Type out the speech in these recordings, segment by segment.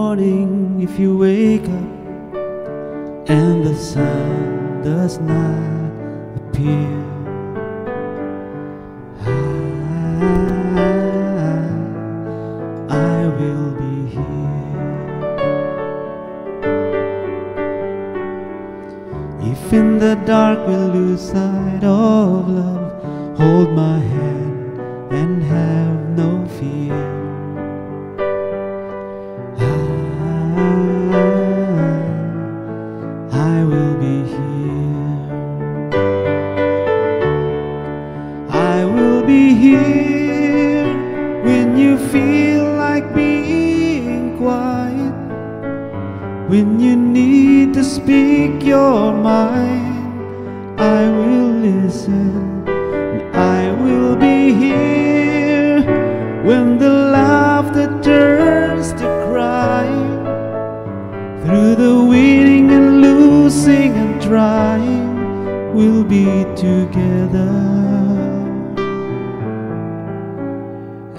morning if you wake up and the sun does not appear, I will be here. If in the dark we lose sight of love, hold my hand and have no fear. I will be here. I will be here when you feel like being quiet, when you need to speak your mind. I will listen, and I will be here when the laughter turns to crying, through the winning and losing and trying, we'll be together,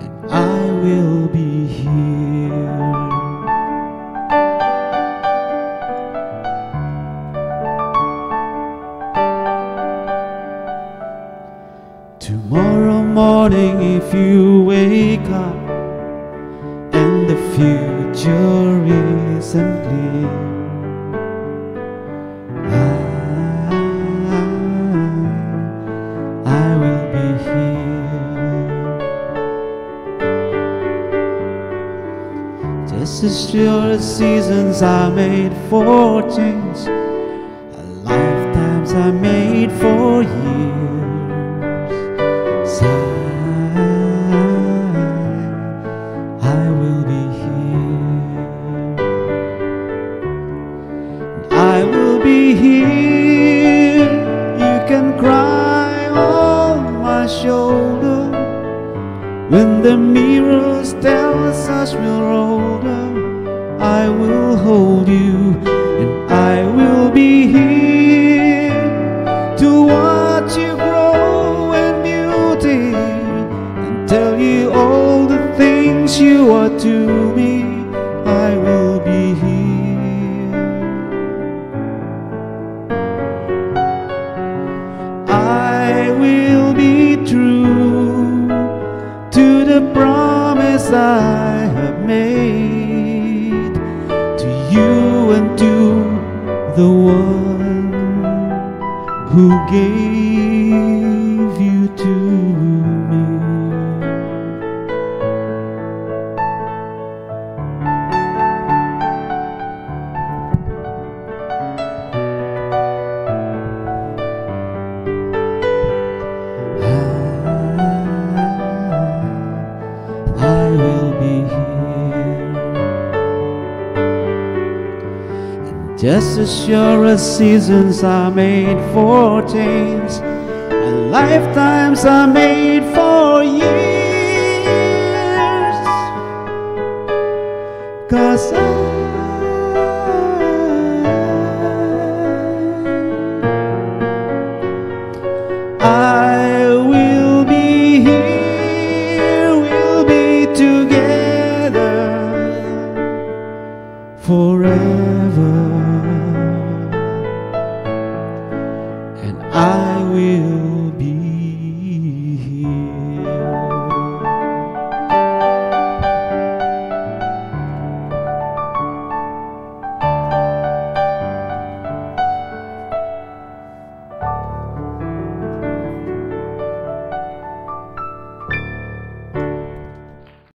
and I will be here. Tomorrow morning if you wake up and the future isn't clear, I will be here. Just as sure as seasons are made for change, lifetimes are made for years. I will be here. I will be here. You can cry on my shoulder when the mirrors tell us we're older. I will hold you, and I will be here to watch you grow in beauty and tell you all the things you are to me. I will be here. I will be true to the promise I have made to you and to the one who gave you to me. I will be here. And just as sure as seasons are made for change, and lifetimes are made for years, 'cause I will be here, we'll be together forever, and I will